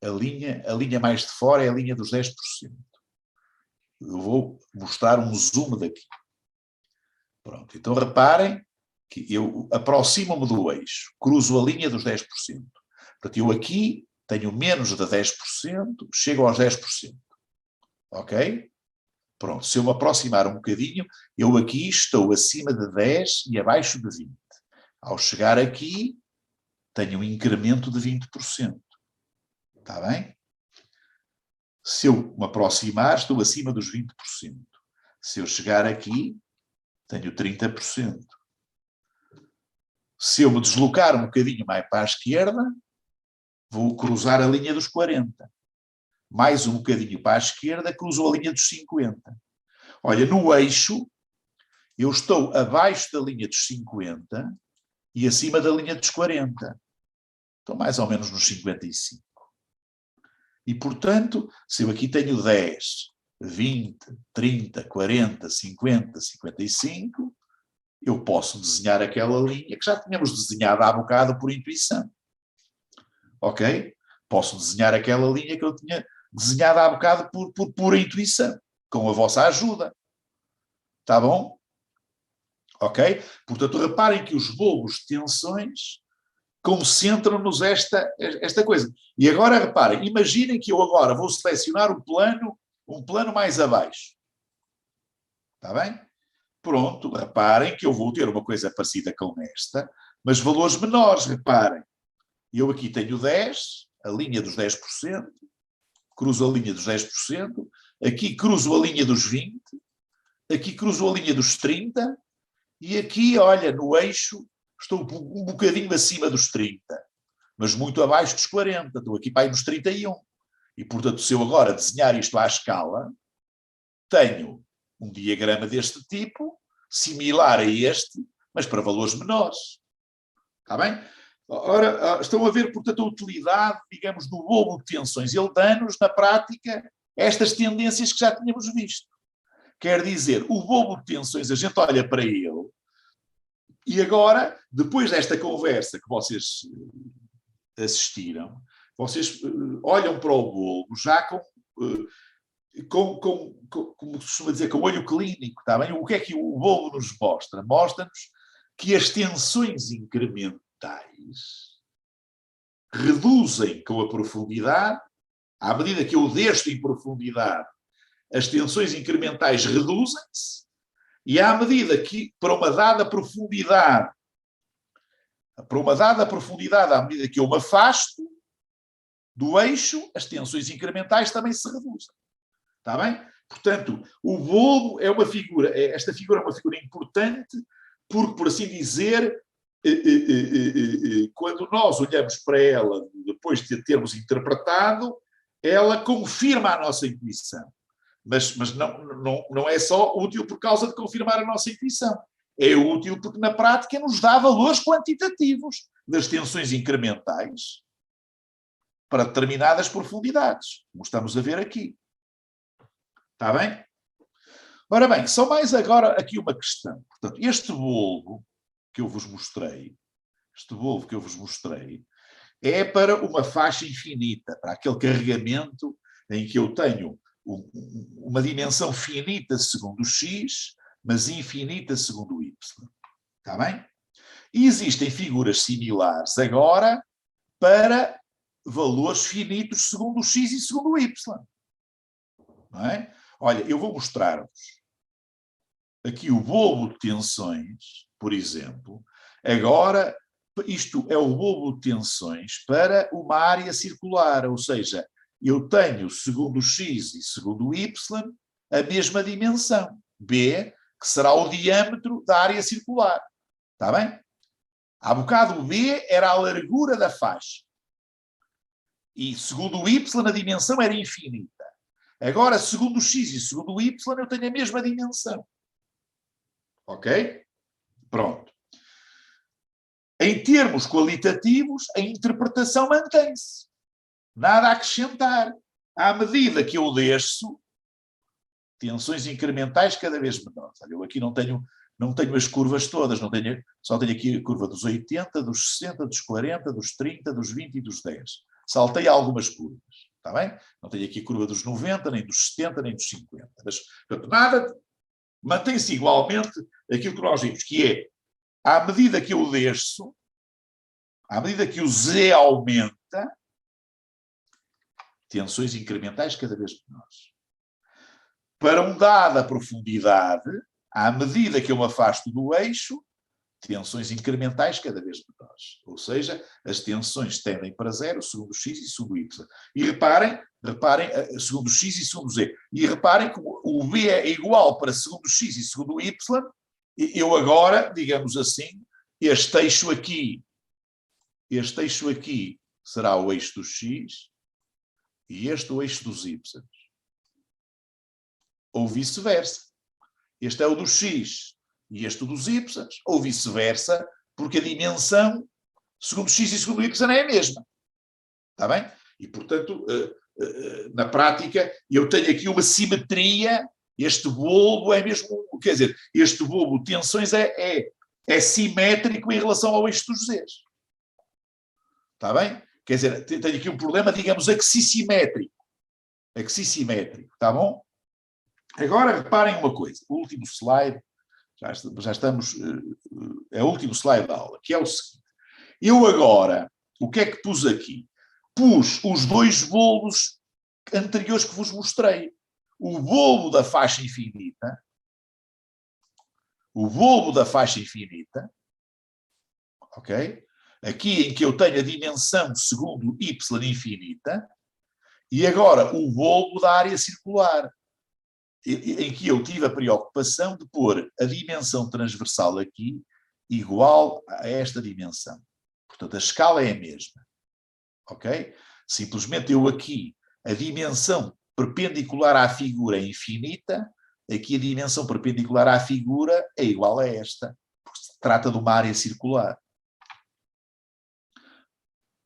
A linha mais de fora é a linha dos 10%. Eu vou mostrar um zoom daqui. Pronto, então reparem que eu aproximo-me do eixo, cruzo a linha dos 10%. Portanto, eu aqui tenho menos de 10%, chego aos 10%. Ok? Pronto, se eu me aproximar um bocadinho, eu aqui estou acima de 10 e abaixo de 20. Ao chegar aqui, tenho um incremento de 20%. Está bem? Se eu me aproximar, estou acima dos 20%. Se eu chegar aqui, tenho 30%. Se eu me deslocar um bocadinho mais para a esquerda, vou cruzar a linha dos 40%. Mais um bocadinho para a esquerda, cruzo a linha dos 50%. Olha, no eixo, eu estou abaixo da linha dos 50% e acima da linha dos 40%. Estou mais ou menos nos 55%. E, portanto, se eu aqui tenho 10, 20, 30, 40, 50, 55, eu posso desenhar aquela linha que já tínhamos desenhado há bocado por intuição. Ok? Posso desenhar aquela linha que eu tinha desenhado há bocado por pura intuição, com a vossa ajuda. Está bom? Ok? Portanto, reparem que os bulbos de tensões concentram-nos esta coisa. E agora reparem, imaginem que eu agora vou selecionar um plano mais abaixo. Está bem? Pronto, reparem que eu vou ter uma coisa parecida com esta, mas valores menores, reparem. Eu aqui tenho 10, a linha dos 10%, cruzo a linha dos 10%, aqui cruzo a linha dos 20%, aqui cruzo a linha dos 30%, e aqui, olha, no eixo, estou um bocadinho acima dos 30%, mas muito abaixo dos 40%, estou aqui para aí nos 31%. E, portanto, se eu agora desenhar isto à escala, tenho um diagrama deste tipo, similar a este, mas para valores menores. Está bem? Ora, estão a ver, portanto, a utilidade, digamos, do bulbo de tensões. Ele dá-nos, na prática, estas tendências que já tínhamos visto. Quer dizer, o bulbo de tensões, a gente olha para ele, e agora, depois desta conversa que vocês assistiram, vocês olham para o bulbo já como se costuma dizer, com olho clínico, está bem? O que é que o bulbo nos mostra? Mostra-nos que as tensões incrementais reduzem com a profundidade, à medida que eu desço em profundidade, as tensões incrementais reduzem-se, e à medida que, para uma dada profundidade, à medida que eu me afasto do eixo, as tensões incrementais também se reduzem. Está bem? Portanto, o bulbo é uma figura, esta figura é uma figura importante, porque, por assim dizer, quando nós olhamos para ela, depois de termos interpretado, ela confirma a nossa intuição. Mas não é só útil por causa de confirmar a nossa intuição. É útil porque, na prática, nos dá valores quantitativos das tensões incrementais para determinadas profundidades, como estamos a ver aqui. Está bem? Ora bem, só mais agora aqui uma questão. Portanto, este bulbo que eu vos mostrei, é para uma faixa infinita, para aquele carregamento em que eu tenho uma dimensão finita segundo o x, mas infinita segundo o y. Está bem? E existem figuras similares agora para valores finitos segundo o x e segundo o y. Não é? Olha, eu vou mostrar-vos aqui o bolo de tensões, por exemplo. Agora, isto é o bolo de tensões para uma área circular, ou seja, eu tenho, segundo o x e segundo o y, a mesma dimensão, b, que será o diâmetro da área circular. Está bem? Há bocado o b era a largura da faixa. E segundo o y, a dimensão era infinita. Agora, segundo o x e segundo o y, eu tenho a mesma dimensão. Ok? Pronto. Em termos qualitativos, a interpretação mantém-se. Nada a acrescentar. À medida que eu desço, tensões incrementais cada vez menores. Olha, eu aqui não tenho as curvas todas, só tenho aqui a curva dos 80, dos 60, dos 40, dos 30, dos 20 e dos 10. Saltei algumas curvas, está bem? Não tenho aqui a curva dos 90, nem dos 70, nem dos 50. Mas, portanto, nada, mantém-se igualmente aquilo que nós vimos, que é, à medida que eu desço, à medida que o Z aumenta, tensões incrementais cada vez menores. Para uma dada profundidade, à medida que eu me afasto do eixo, tensões incrementais cada vez menores. Ou seja, as tensões tendem para zero, segundo o x e segundo o y. E reparem, segundo o x e segundo o z. E reparem que o b é igual para segundo o x e segundo o y. Eu agora, digamos assim, este eixo aqui será o eixo do x e este o eixo dos y. Ou vice-versa. Este é o do x e este o dos y, ou vice-versa, porque a dimensão, segundo x e segundo y, não é a mesma. Está bem? E, portanto, na prática, eu tenho aqui uma simetria, este bulbo é mesmo, quer dizer, este bulbo de tensões é simétrico em relação ao eixo dos z's. Está bem? Quer dizer, tenho aqui um problema, digamos, axissimétrico. Está bom? Agora, reparem uma coisa. O último slide, já estamos, é o último slide da aula, que é o seguinte. Eu agora, o que é que pus aqui? Pus os dois bolos anteriores que vos mostrei. O bolo da faixa infinita, ok? Aqui em que eu tenho a dimensão segundo y infinita, e agora o bolo da área circular, em que eu tive a preocupação de pôr a dimensão transversal aqui igual a esta dimensão. Portanto, a escala é a mesma. Ok? Simplesmente eu aqui, a dimensão perpendicular à figura é infinita, aqui a dimensão perpendicular à figura é igual a esta, porque se trata de uma área circular.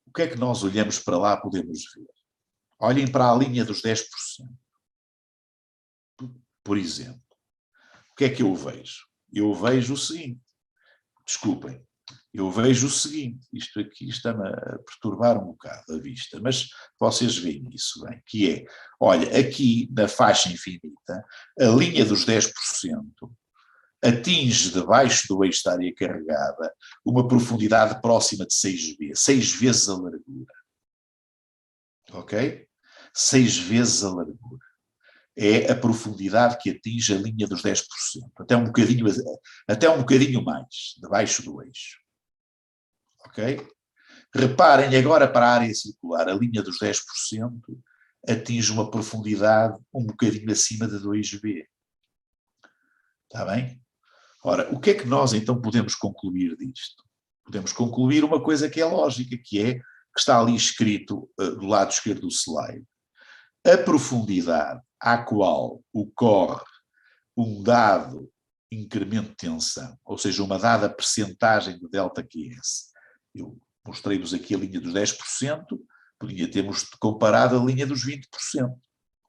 O que é que nós olhamos para lá podemos ver? Olhem para a linha dos 10%. Por exemplo, o que é que eu vejo? Eu vejo o seguinte, desculpem, isto aqui está-me a perturbar um bocado a vista, mas vocês veem isso bem, que é, olha, aqui na faixa infinita, a linha dos 10% atinge debaixo do eixo da área carregada uma profundidade próxima de 6 vezes a largura. Ok? 6 vezes a largura. É a profundidade que atinge a linha dos 10%, até um bocadinho mais, debaixo do eixo. Ok? Reparem agora para a área circular, a linha dos 10% atinge uma profundidade um bocadinho acima de 2b. Está bem? Ora, o que é que nós então podemos concluir disto? Podemos concluir uma coisa que é lógica, que está ali escrito do lado esquerdo do slide. A profundidade à qual ocorre um dado incremento de tensão, ou seja, uma dada percentagem de ΔQS. Eu mostrei-vos aqui a linha dos 10%, podia termos comparado a linha dos 20%,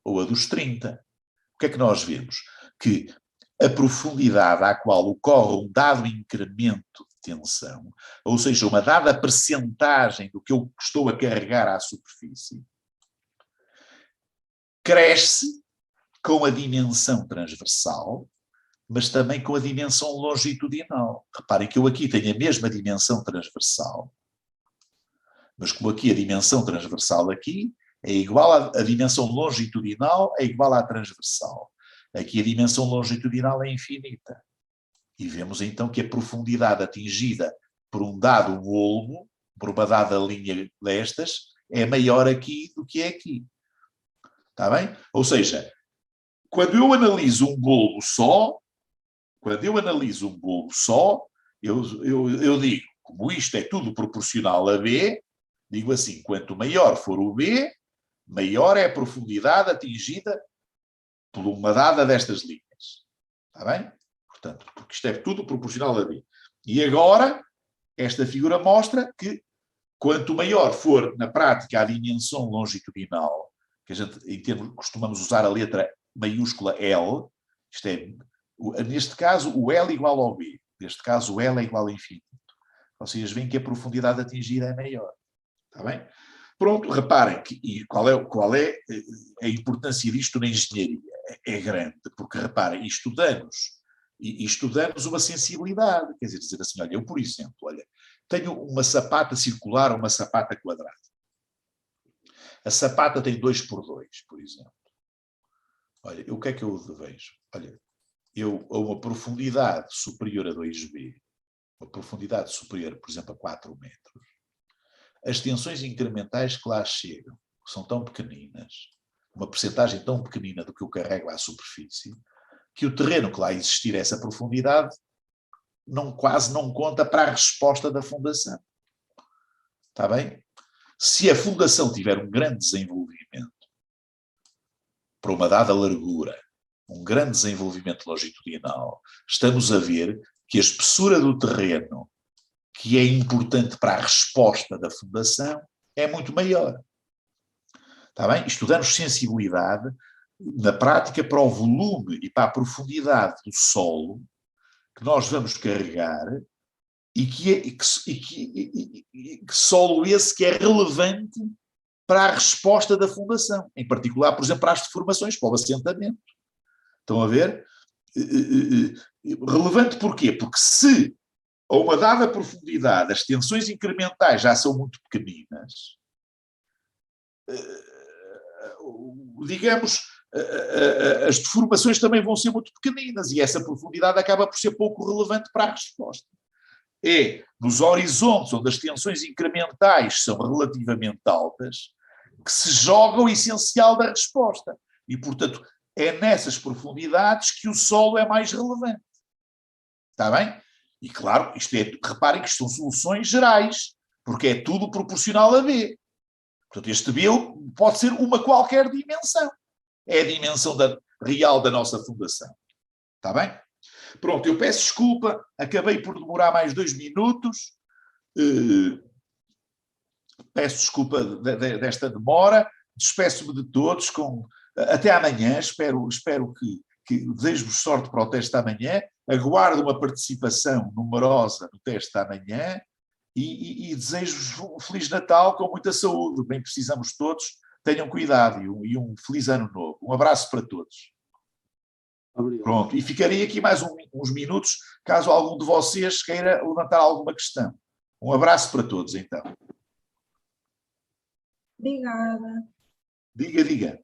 ou a dos 30%. O que é que nós vemos? Que a profundidade à qual ocorre um dado incremento de tensão, ou seja, uma dada percentagem do que eu estou a carregar à superfície, cresce com a dimensão transversal, mas também com a dimensão longitudinal. Reparem que eu aqui tenho a mesma dimensão transversal, Mas como aqui a dimensão transversal aqui é igual à dimensão longitudinal, é igual à transversal. Aqui a dimensão longitudinal é infinita. E vemos então que a profundidade atingida por um dado volvo, por uma dada linha destas, é maior aqui do que é aqui. Está bem? Ou seja, quando eu analiso um bulbo só, eu digo, como isto é tudo proporcional a B, digo assim, quanto maior for o B, maior é a profundidade atingida por uma dada destas linhas. Está bem? Portanto, porque isto é tudo proporcional a B. E agora, esta figura mostra que quanto maior for, na prática, a dimensão longitudinal, que a gente entende, costumamos usar a letra maiúscula L, isto é, neste caso, o L igual ao B. Neste caso, o L é igual a infinito. Vocês veem que a profundidade atingida é maior. Está bem? Pronto, reparem que, e qual é a importância disto na engenharia? É grande, porque reparem, estudamos uma sensibilidade, quer dizer assim, olha, eu, por exemplo, olha, tenho uma sapata circular ou uma sapata quadrada. A sapata tem 2x2, por exemplo. Olha, o que é que eu vejo? Olha, eu a uma profundidade superior a 2b, uma profundidade superior, por exemplo, a 4 metros, as tensões incrementais que lá chegam são tão pequeninas, uma percentagem tão pequenina do que eu carrego à superfície, que o terreno que lá existir a essa profundidade quase não conta para a resposta da fundação. Está bem? Se a fundação tiver um grande desenvolvimento, para uma dada largura, um grande desenvolvimento longitudinal, estamos a ver que a espessura do terreno, que é importante para a resposta da fundação, é muito maior. Está bem? Estudamos sensibilidade, na prática, para o volume e para a profundidade do solo que nós vamos carregar e que solo esse que é relevante para a resposta da fundação, em particular, por exemplo, para as deformações, para o assentamento. Estão a ver? Relevante porquê? Porque se a uma dada profundidade as tensões incrementais já são muito pequeninas, digamos, as deformações também vão ser muito pequeninas e essa profundidade acaba por ser pouco relevante para a resposta. É nos horizontes onde as tensões incrementais são relativamente altas que se joga o essencial da resposta. E, portanto, é nessas profundidades que o solo é mais relevante. Está bem? E, claro, reparem que isto são soluções gerais, porque é tudo proporcional a B. Portanto, este B pode ser uma qualquer dimensão. É a dimensão real da nossa fundação. Está bem? Pronto, eu peço desculpa, acabei por demorar mais 2 minutos. Peço desculpa desta demora. Despeço-me de todos. Até amanhã. Espero que desejo-vos sorte para o teste amanhã. Aguardo uma participação numerosa no teste amanhã. E desejo-vos um Feliz Natal com muita saúde. Bem precisamos todos. Tenham cuidado e um feliz ano novo. Um abraço para todos. Obrigado. Pronto, e ficarei aqui mais uns minutos, caso algum de vocês queira levantar alguma questão. Um abraço para todos, então. Obrigada. Diga.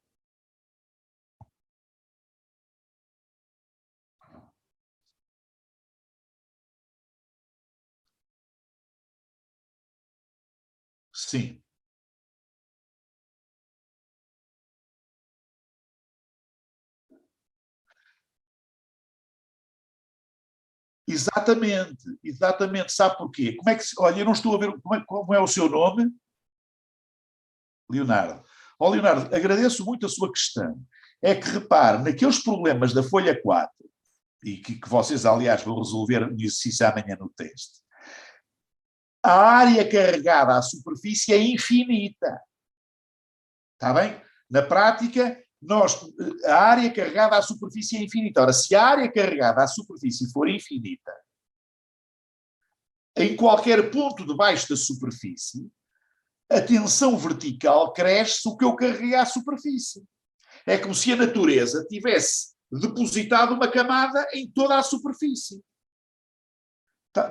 Sim. Exatamente. Sabe porquê? Olha, eu não estou a ver como é o seu nome. Leonardo. Leonardo, agradeço muito a sua questão. É que repare, naqueles problemas da folha 4, e que vocês, aliás, vão resolver no exercício amanhã no teste, a área carregada à superfície é infinita. Está bem? Na prática, a área carregada à superfície é infinita. Ora, se a área carregada à superfície for infinita, em qualquer ponto debaixo da superfície, a tensão vertical cresce o que eu carreguei à superfície. É como se a natureza tivesse depositado uma camada em toda a superfície.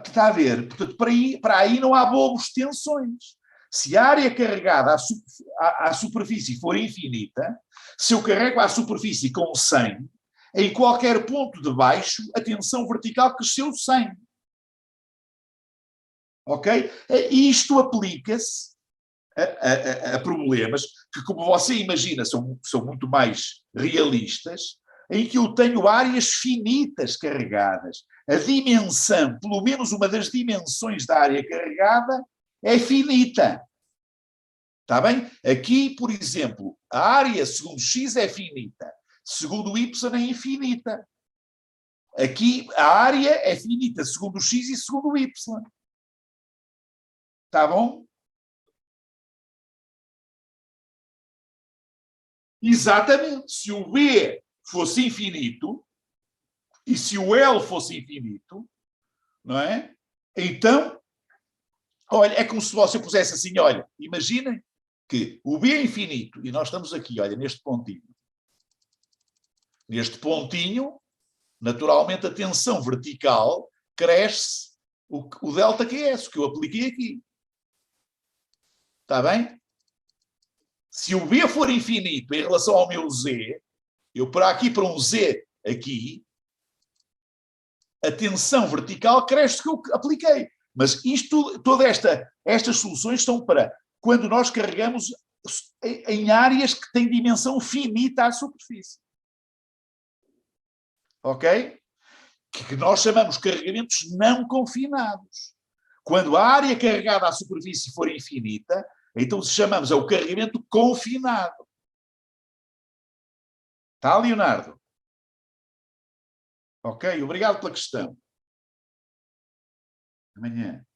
Está a ver? Portanto, para aí não há bobos tensões. Se a área carregada à superfície for infinita, se eu carrego à superfície com 100, em qualquer ponto de baixo, a tensão vertical cresceu 100. Ok? Isto aplica-se a problemas que, como você imagina, são muito mais realistas, em que eu tenho áreas finitas carregadas. A dimensão, pelo menos uma das dimensões da área carregada, é finita. Está bem? Aqui, por exemplo, a área segundo x é finita, segundo y é infinita. Aqui a área é finita segundo x e segundo y. Está bom? Exatamente. Se o B fosse infinito e se o L fosse infinito, não é? Então, olha, é como se você pusesse assim, olha, imaginem que o B é infinito e nós estamos aqui, olha, neste pontinho. Neste pontinho, naturalmente a tensão vertical cresce o delta QS, que eu apliquei aqui. Está bem? Se o B for infinito em relação ao meu Z, eu para aqui, para um Z aqui, a tensão vertical cresce que eu apliquei. Mas isto, estas soluções são para quando nós carregamos em áreas que têm dimensão finita à superfície. Ok? Que nós chamamos carregamentos não confinados. Quando a área carregada à superfície for infinita, então chamamos o carregamento confinado. Tá, Leonardo? Ok, obrigado pela questão. Amanhã.